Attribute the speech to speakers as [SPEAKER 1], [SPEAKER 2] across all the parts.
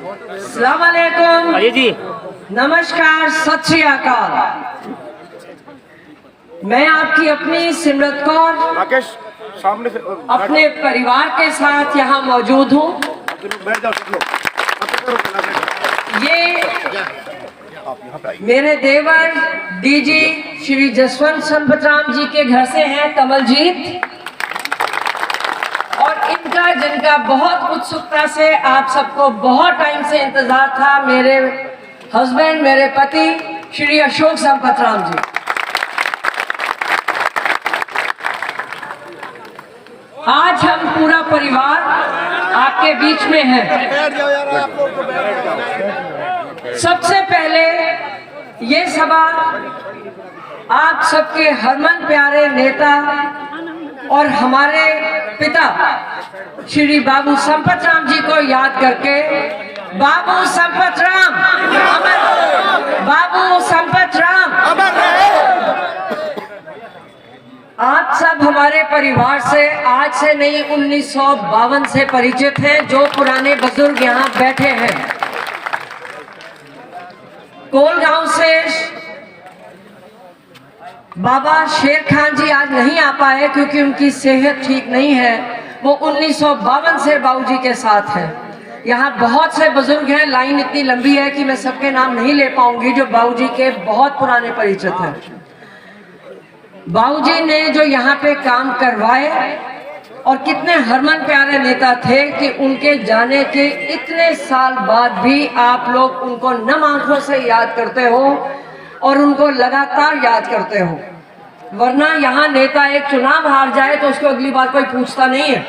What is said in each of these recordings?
[SPEAKER 1] अस्सलाम वालेकुम।
[SPEAKER 2] अजय जी
[SPEAKER 1] नमस्कार, सत श्री अकाल। मैं आपकी अपनी सिमरत कौर
[SPEAKER 3] राकेश सामने से
[SPEAKER 1] अपने परिवार के साथ यहाँ मौजूद हूँ।
[SPEAKER 3] बैठ जाओ सब लोग।
[SPEAKER 1] ये
[SPEAKER 3] आप यहाँ पे आइए।
[SPEAKER 1] मेरे देवर डीजी श्री जसवंत संपतराम जी के घर से हैं, कमलजीत, और इनका जिनका बहुत उत्सुकता से आप सबको बहुत टाइम से इंतजार था, मेरे हस्बैंड, मेरे पति श्री अशोक संपतराम जी। आज हम पूरा परिवार आपके बीच में है।
[SPEAKER 3] बैठ जाओ यार, आप लोग तो बैठ जाओ।
[SPEAKER 1] सबसे पहले ये सभा आप सबके हरमन प्यारे नेता और हमारे पिता श्री बाबू संपतराम जी को याद करके, बाबू संपतराम अमर, बाबू संपतराम आप सब हमारे परिवार से आज से नहीं 1952 से परिचित हैं। जो पुराने बुजुर्ग यहाँ बैठे हैं, कोलगांव से बाबा शेर खान जी आज नहीं आ पाए क्योंकि उनकी सेहत ठीक नहीं है। वो 1952 से बाबूजी के साथ हैं। यहाँ बहुत से बुजुर्ग हैं, लाइन इतनी लंबी है कि मैं सबके नाम नहीं ले पाऊंगी, जो बाबूजी के बहुत पुराने परिचित हैं। बाबूजी ने जो यहाँ पे काम करवाए और कितने हरमन प्यारे नेता थे कि उनके जाने के इतने साल बाद भी आप लोग उनको नम आंखों से याद करते हो और उनको लगातार याद करते हो। वरना यहाँ नेता एक चुनाव हार जाए तो उसको अगली बार कोई पूछता नहीं है।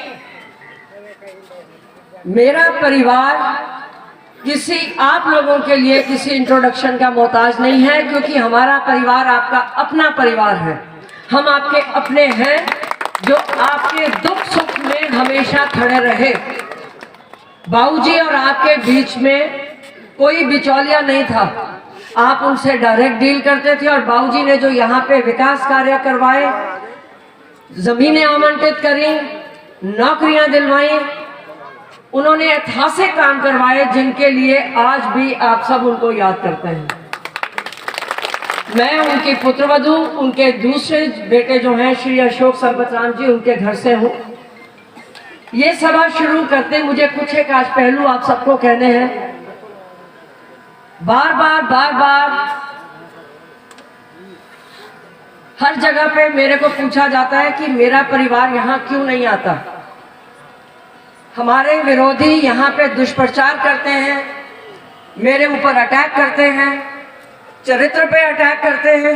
[SPEAKER 1] मेरा परिवार किसी आप लोगों के लिए किसी इंट्रोडक्शन का मोहताज नहीं है, क्योंकि हमारा परिवार आपका अपना परिवार है। हम आपके अपने हैं जो आपके दुख सुख में हमेशा खड़े रहे। बाबूजी और आपके बीच में कोई बिचौलिया नहीं था, आप उनसे डायरेक्ट डील करते थे। और बाबूजी ने जो यहाँ पे विकास कार्य करवाए, जमीनें आवंटित करी, नौकरियां दिलवाई, उन्होंने ऐतिहासिक काम करवाए जिनके लिए आज भी आप सब उनको याद करते हैं। मैं उनकी पुत्रवधू, उनके दूसरे बेटे जो हैं श्री अशोक संपतराम जी, उनके घर से हूँ। ये सभा शुरू करते मुझे कुछ एक आज पहलू आप सबको कहने हैं। बार बार हर जगह पे मेरे को पूछा जाता है कि मेरा परिवार यहाँ क्यों नहीं आता। हमारे विरोधी यहाँ पे दुष्प्रचार करते हैं, मेरे ऊपर अटैक करते हैं, चरित्र पे अटैक करते हैं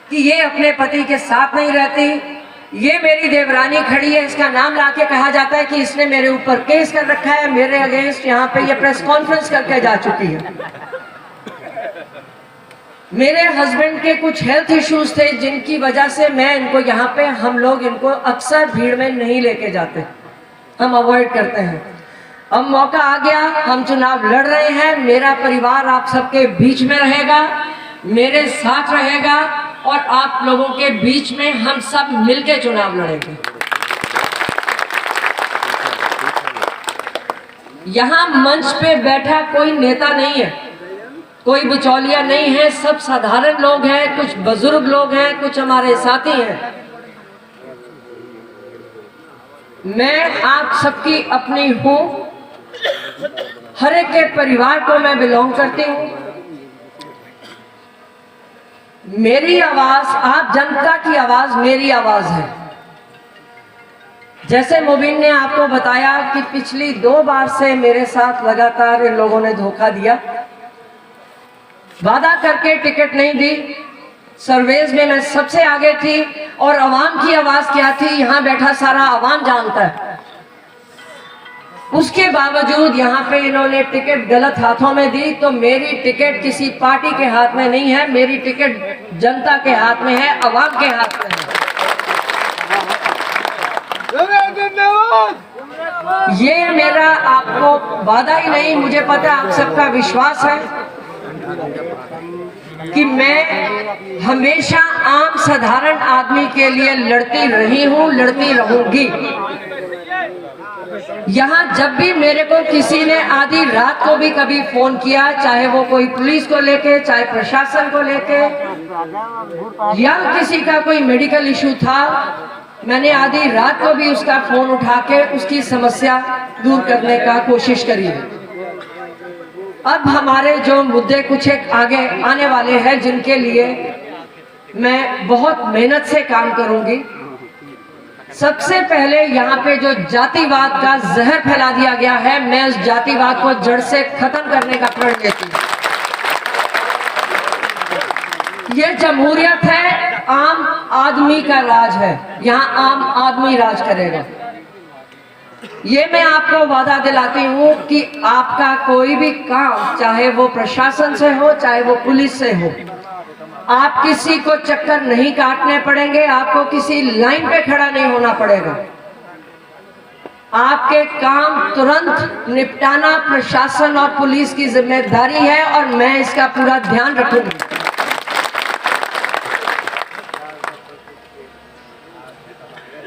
[SPEAKER 1] कि ये अपने पति के साथ नहीं रहती, ये मेरी देवरानी खड़ी है, इसका नाम लाके कहा जाता है कि इसने मेरे ऊपर केस कर रखा है, मेरे अगेंस्ट यहाँ पे ये प्रेस कॉन्फ्रेंस करके जा चुकी है। मेरे हस्बैंड के कुछ हेल्थ इश्यूज थे जिनकी वजह से मैं इनको यहाँ पे, हम लोग इनको अक्सर भीड़ में नहीं लेके जाते, हम अवॉइड करते हैं। अब मौका आ गया, हम चुनाव लड़ रहे हैं। मेरा परिवार आप सबके बीच में रहेगा, मेरे साथ रहेगा और आप लोगों के बीच में हम सब मिलकर चुनाव लड़ेंगे। यहाँ मंच पे बैठा कोई नेता नहीं है, कोई बिचौलिया नहीं है, सब साधारण लोग हैं, कुछ बुजुर्ग लोग हैं, कुछ हमारे साथी हैं। मैं आप सबकी अपनी हूँ, हर एक के परिवार को मैं बिलोंग करती हूँ। मेरी आवाज, आप जनता की आवाज मेरी आवाज है। जैसे मुबीन ने आपको बताया कि पिछली 2 बार से मेरे साथ लगातार इन लोगों ने धोखा दिया, वादा करके टिकट नहीं दी, सर्वेज में मैं सबसे आगे थी और अवाम की आवाज क्या थी यहाँ बैठा सारा अवाम जानता है। उसके बावजूद यहाँ पे इन्होंने टिकट गलत हाथों में दी। तो मेरी टिकट किसी पार्टी के हाथ में नहीं है, मेरी टिकट जनता के हाथ में है, अवाम के हाथ में है। ये मेरा आपको वादा ही नहीं, मुझे पता आप सबका विश्वास है कि मैं हमेशा आम साधारण आदमी के लिए लड़ती रही हूँ, लड़ती रहूंगी। यहाँ जब भी मेरे को किसी ने आधी रात को भी कभी फोन किया, चाहे वो कोई पुलिस को लेके, चाहे प्रशासन को लेके, या किसी का कोई मेडिकल इशू था, मैंने आधी रात को भी उसका फोन उठा के उसकी समस्या दूर करने का कोशिश करी है। अब हमारे जो मुद्दे कुछ एक आगे आने वाले हैं, जिनके लिए मैं बहुत मेहनत से काम करूंगी। सबसे पहले यहाँ पे जो जातिवाद का जहर फैला दिया गया है, मैं उस जातिवाद को जड़ से खत्म करने का प्रण लेती हूँ। ये जमहूरियत है, आम आदमी का राज है, यहाँ आम आदमी राज करेगा। ये मैं आपको वादा दिलाती हूँ कि आपका कोई भी काम, चाहे वो प्रशासन से हो, चाहे वो पुलिस से हो, आप किसी को चक्कर नहीं काटने पड़ेंगे, आपको किसी लाइन पे खड़ा नहीं होना पड़ेगा। आपके काम तुरंत निपटाना प्रशासन और पुलिस की जिम्मेदारी है और मैं इसका पूरा ध्यान रखूंगी।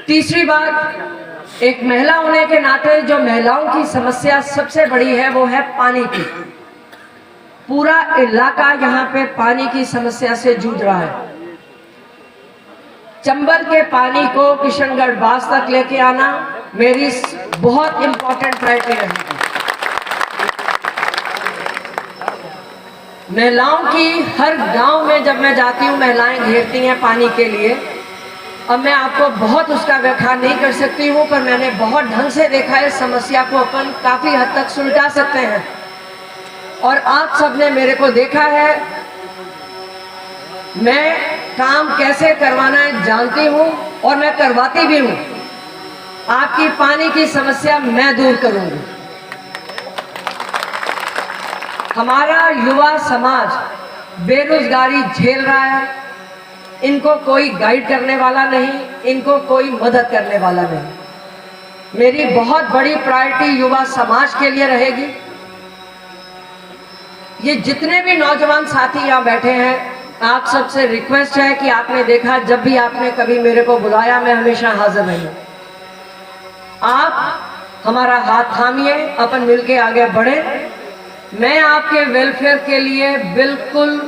[SPEAKER 1] तीसरी बात, एक महिला होने के नाते जो महिलाओं की समस्या सबसे बड़ी है वो है पानी की। पूरा इलाका यहाँ पे पानी की समस्या से जूझ रहा है। चंबल के पानी को किशनगढ़ बास तक लेके आना मेरी बहुत इंपॉर्टेंट प्रायोरिटी रहेगी। महिलाओं की हर गांव में जब मैं जाती हूँ, महिलाएं घेरती हैं पानी के लिए। अब मैं आपको बहुत उसका व्याख्यान नहीं कर सकती हूँ, पर मैंने बहुत ढंग से देखा है, समस्या को अपन काफी हद तक सुलझा सकते हैं। और आप सबने मेरे को देखा है, मैं काम कैसे करवाना है जानती हूँ और मैं करवाती भी हूँ। आपकी पानी की समस्या मैं दूर करूंगी। हमारा युवा समाज बेरोजगारी झेल रहा है, इनको कोई गाइड करने वाला नहीं, इनको कोई मदद करने वाला नहीं। मेरी बहुत बड़ी प्रायोरिटी युवा समाज के लिए रहेगी। ये जितने भी नौजवान साथी यहाँ बैठे हैं, आप सबसे रिक्वेस्ट है कि आपने देखा, जब भी आपने कभी मेरे को बुलाया, मैं हमेशा हाजिर रही हूँ। आप हमारा हाथ थामिए, अपन मिलके आगे बढ़े। मैं आपके वेलफेयर के लिए बिल्कुल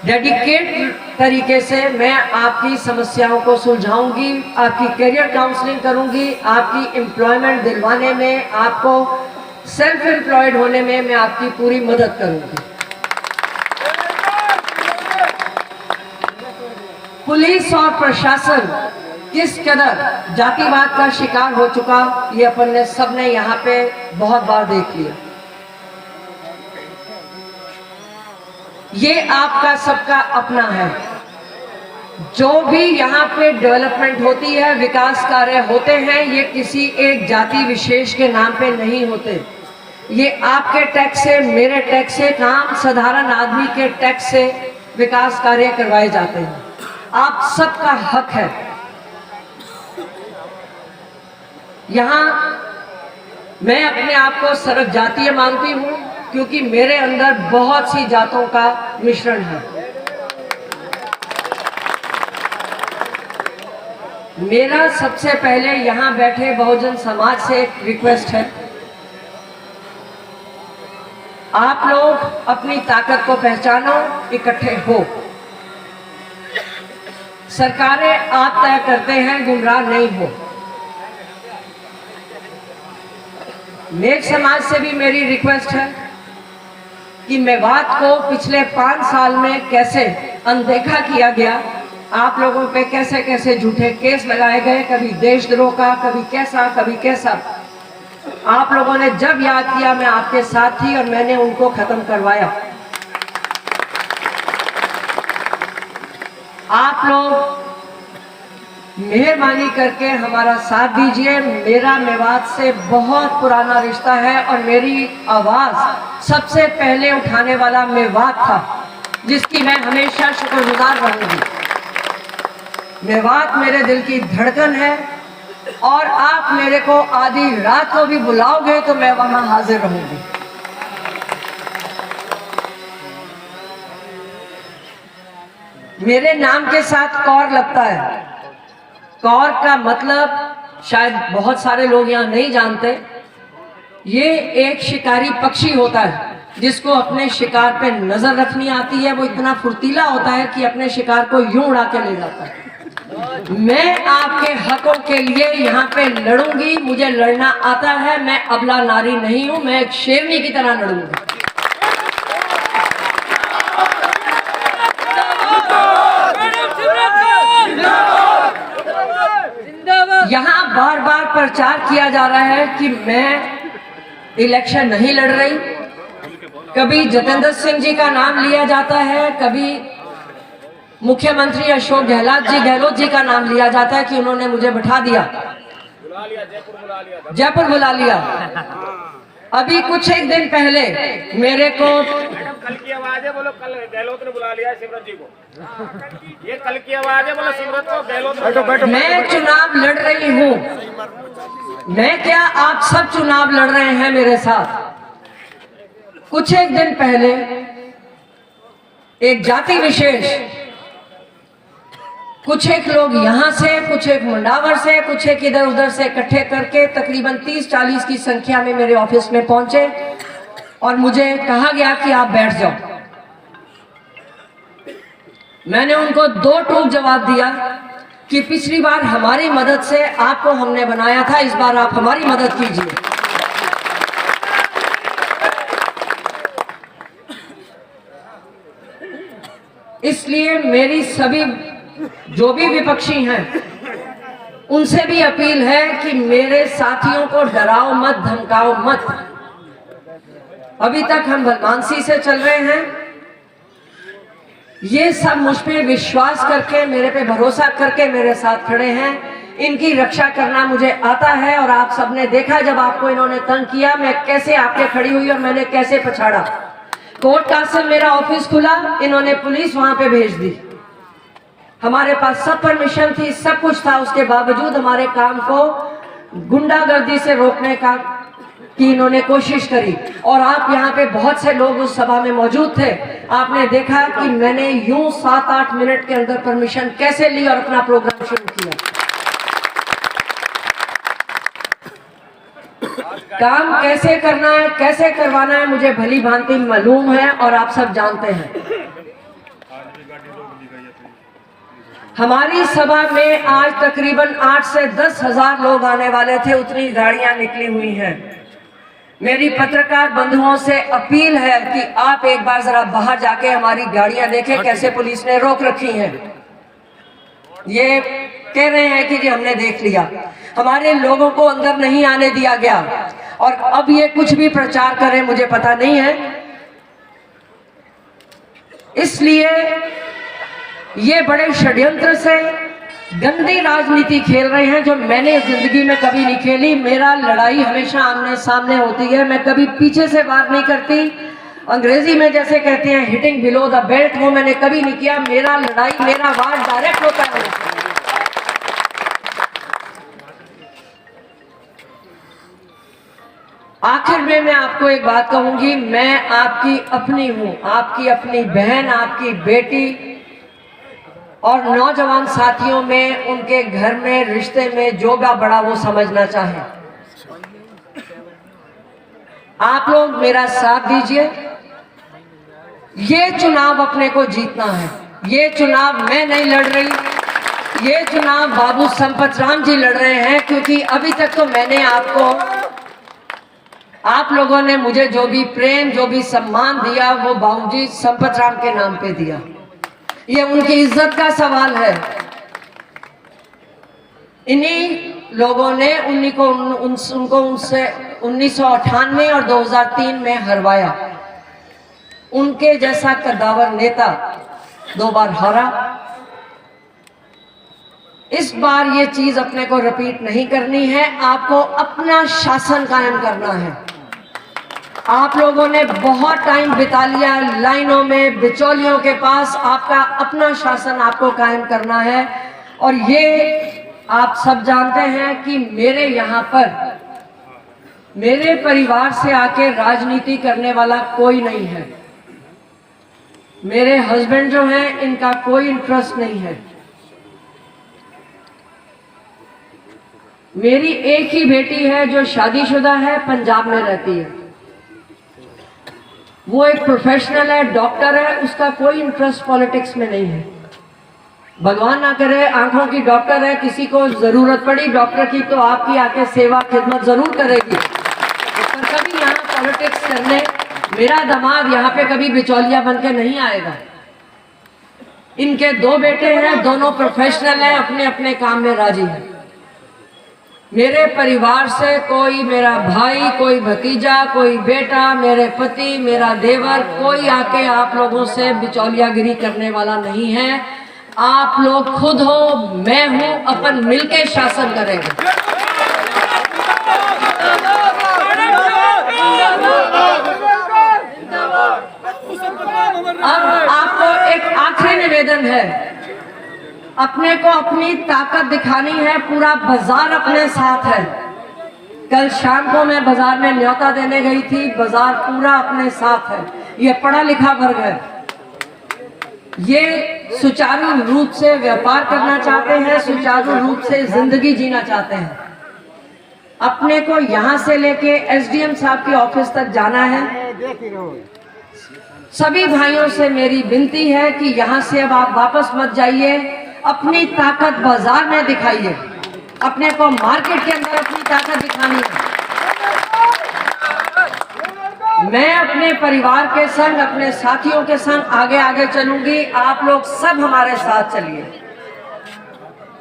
[SPEAKER 1] डेडिकेट तरीके से मैं आपकी समस्याओं को सुलझाऊंगी, आपकी करियर काउंसलिंग करूंगी, आपकी एम्प्लॉयमेंट दिलवाने में, आपको सेल्फ एम्प्लॉयड होने में मैं आपकी पूरी मदद करूंगी। पुलिस और प्रशासन किस कदर जातिवाद का शिकार हो चुका, ये अपन ने सबने यहाँ पे बहुत बार देख लिया। ये आपका सबका अपना है। जो भी यहाँ पे डेवलपमेंट होती है, विकास कार्य होते हैं, ये किसी एक जाति विशेष के नाम पे नहीं होते। ये आपके टैक्स से, मेरे टैक्स से, आम साधारण आदमी के टैक्स से विकास कार्य करवाए जाते हैं। आप सबका हक है। यहाँ मैं अपने आप को सर्व जातीय मानती हूँ, क्योंकि मेरे अंदर बहुत सी जातों का मिश्रण है। मेरा सबसे पहले यहाँ बैठे बहुजन समाज से एक रिक्वेस्ट है, आप लोग अपनी ताकत को पहचानो, इकट्ठे हो। सरकारें आप तय करते हैं, गुमराह नहीं हो। मेघ समाज से भी मेरी रिक्वेस्ट है कि मेवात को पिछले 5 साल में कैसे अनदेखा किया गया, आप लोगों पे कैसे कैसे झूठे केस लगाए गए, कभी देशद्रोह का, कभी कैसा, कभी कैसा। आप लोगों ने जब याद किया, मैं आपके साथ थी और मैंने उनको खत्म करवाया। आप लोग मेहरबानी करके हमारा साथ दीजिए। मेरा मेवात से बहुत पुराना रिश्ता है और मेरी आवाज सबसे पहले उठाने वाला मेवात था, जिसकी मैं हमेशा शुक्रगुजार रहूंगी। मेवात मेरे दिल की धड़कन है और आप मेरे को आधी रात को भी बुलाओगे तो मैं वहां हाजिर रहूंगी। मेरे नाम के साथ कौर लगता है। कौर का मतलब शायद बहुत सारे लोग यहाँ नहीं जानते, ये एक शिकारी पक्षी होता है जिसको अपने शिकार पे नजर रखनी आती है। वो इतना फुर्तीला होता है कि अपने शिकार को यूं उड़ा के ले जाता है। मैं आपके हकों के लिए यहाँ पे लड़ूंगी, मुझे लड़ना आता है। मैं अबला नारी नहीं हूं, मैं एक शेरनी की तरह लड़ूंगी। यहाँ बार बार प्रचार किया जा रहा है कि मैं इलेक्शन नहीं लड़ रही। कभी जतेंद्र सिंह जी का नाम लिया जाता है, कभी मुख्यमंत्री अशोक गहलोत जी का नाम लिया जाता है कि उन्होंने मुझे बैठा दिया, जयपुर बुला लिया। अभी कुछ एक दिन पहले मेरे को
[SPEAKER 3] कल की आवाज है, बोलो कल गहलोत ने बुला लिया सिमरत जी को। ये कल की आवाज है, बोलो सिमरत को गहलोत ने।
[SPEAKER 1] मैं चुनाव लड़ रही हूँ। मैं क्या, आप सब चुनाव लड़ रहे हैं मेरे साथ। कुछ एक दिन पहले एक जाति विशेष, कुछ एक लोग यहां से, कुछ एक मुंडावर से, कुछ एक इधर उधर से इकट्ठे करके तकरीबन 30-40 की संख्या में मेरे ऑफिस में पहुंचे और मुझे कहा गया कि आप बैठ जाओ। मैंने उनको दो टूक जवाब दिया कि पिछली बार हमारी मदद से आपको हमने बनाया था, इस बार आप हमारी मदद कीजिए। इसलिए मेरी सभी जो भी विपक्षी हैं उनसे भी अपील है कि मेरे साथियों को डराओ मत, धमकाओ मत। अभी तक हम बदमाशी से चल रहे हैं। ये सब मुझ पे विश्वास करके, मेरे पे भरोसा करके मेरे साथ खड़े हैं। इनकी रक्षा करना मुझे आता है और आप सबने देखा जब आपको इन्होंने तंग किया, मैं कैसे आपके खड़ी हुई और मैंने कैसे पछाड़ा। कोर्ट कासिम मेरा ऑफिस खुला, इन्होंने पुलिस वहां पे भेज दी। हमारे पास सब परमिशन थी, सब कुछ था, उसके बावजूद हमारे काम को गुंडागर्दी से रोकने का की इन्होंने कोशिश करी। और आप यहाँ पे बहुत से लोग उस सभा में मौजूद थे। आपने देखा कि मैंने यूं 7-8 मिनट के अंदर परमिशन कैसे ली और अपना प्रोग्राम शुरू किया। काम कैसे करना है, कैसे करवाना है, मुझे भली भांति मालूम है और आप सब जानते हैं। हमारी सभा में आज तकरीबन 8 से 10 हजार लोग आने वाले थे, उतनी गाड़ियां निकली हुई हैं। मेरी पत्रकार बंधुओं से अपील है कि आप एक बार जरा बाहर जाके हमारी गाड़ियां देखें कैसे पुलिस ने रोक रखी हैं। ये कह रहे हैं कि जी हमने देख लिया, हमारे लोगों को अंदर नहीं आने दिया गया। और अब ये कुछ भी प्रचार करें मुझे पता नहीं है। इसलिए ये बड़े षड्यंत्र से गंदी राजनीति खेल रहे हैं जो मैंने जिंदगी में कभी नहीं खेली। मेरा लड़ाई हमेशा आमने सामने होती है, मैं कभी पीछे से वार नहीं करती। अंग्रेजी में जैसे कहते हैं हिटिंग बिलो द बेल्ट, वो मैंने कभी नहीं किया। मेरा लड़ाई, मेरा वार डायरेक्ट होता है। आखिर में मैं आपको एक बात कहूंगी, मैं आपकी अपनी हूं, आपकी अपनी बहन, आपकी बेटी और नौजवान साथियों में, उनके घर में, रिश्ते में जो भी बड़ा वो समझना चाहे। आप लोग मेरा साथ दीजिए। ये चुनाव अपने को जीतना है। ये चुनाव मैं नहीं लड़ रही, ये चुनाव बाबू संपत राम जी लड़ रहे हैं। क्योंकि अभी तक तो मैंने आप लोगों ने मुझे जो भी प्रेम, जो भी सम्मान दिया वो बाबूजी संपत राम के नाम पे दिया। ये उनकी इज्जत का सवाल है। इन्हीं लोगों ने उनको उनसे 1998 और 2003 में हरवाया। उनके जैसा कद्दावर नेता 2 बार हारा। इस बार ये चीज अपने को रिपीट नहीं करनी है। आपको अपना शासन कायम करना है। आप लोगों ने बहुत टाइम बिता लिया लाइनों में, बिचौलियों के पास। आपका अपना शासन आपको कायम करना है। और ये आप सब जानते हैं कि मेरे यहाँ पर, मेरे परिवार से आके राजनीति करने वाला कोई नहीं है। मेरे हस्बैंड जो हैं, इनका कोई इंटरेस्ट नहीं है। मेरी एक ही बेटी है जो शादीशुदा है, पंजाब में रहती है। वो एक प्रोफेशनल है, डॉक्टर है, उसका कोई इंटरेस्ट पॉलिटिक्स में नहीं है। भगवान ना करे, आंखों की डॉक्टर है, किसी को जरूरत पड़ी डॉक्टर की तो आपकी आके सेवा खिदमत जरूर करेगी, पर कभी यहाँ पॉलिटिक्स करने मेरा दामाद यहाँ पे कभी बिचौलिया बन के नहीं आएगा। इनके 2 बेटे हैं, दोनों प्रोफेशनल हैं, अपने अपने काम में राजी हैं। मेरे परिवार से कोई मेरा भाई, कोई भतीजा, कोई बेटा, मेरे पति, मेरा देवर, कोई आके आप लोगों से बिचौलियागिरी करने वाला नहीं है। आप लोग खुद हो, मैं हूं, अपन मिलके शासन करेंगे। अब आपको एक आखिरी निवेदन है, अपने को अपनी ताकत दिखानी है, पूरा बाजार अपने साथ है। कल शाम को मैं बाजार में न्योता देने गई थी, बाजार पूरा अपने साथ है। ये पढ़ा लिखा वर्ग है, ये सुचारू रूप से व्यापार करना चाहते हैं, सुचारू रूप से जिंदगी जीना चाहते हैं। अपने को यहाँ से लेके एसडीएम साहब के ऑफिस तक जाना है। सभी भाइयों से मेरी विनती है कि यहाँ से अब आप वापस मत जाइए, अपनी ताकत बाजार में दिखाइए, अपने को मार्केट के अंदर अपनी ताकत दिखानी है। मैं अपने परिवार के संग, अपने साथियों के संग आगे आगे चलूंगी, आप लोग सब हमारे साथ चलिए।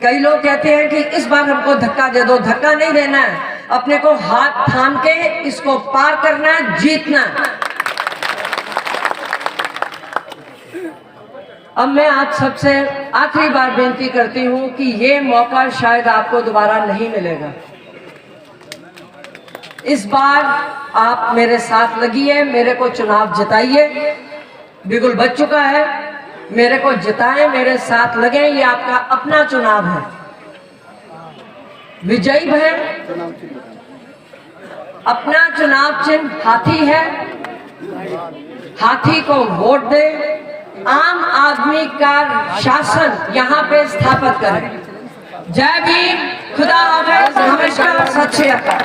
[SPEAKER 1] कई लोग कहते हैं कि इस बार हमको धक्का दे दो, धक्का नहीं देना है, अपने को हाथ थाम के इसको पार करना है, जीतना है। अब मैं आप सबसे आखिरी बार बेनती करती हूं कि ये मौका शायद आपको दोबारा नहीं मिलेगा। इस बार आप मेरे साथ लगिए, मेरे को चुनाव जिताइए। बिगुल बच चुका है, मेरे को जिताएं, मेरे साथ लगे, ये आपका अपना चुनाव है। विजयी है, अपना चुनाव चिन्ह हाथी है, हाथी को वोट दे, आम आदमी का शासन यहाँ पे स्थापित करें। जय भीम, खुदा हाफिज, नमस्कार, सत श्री अकाल।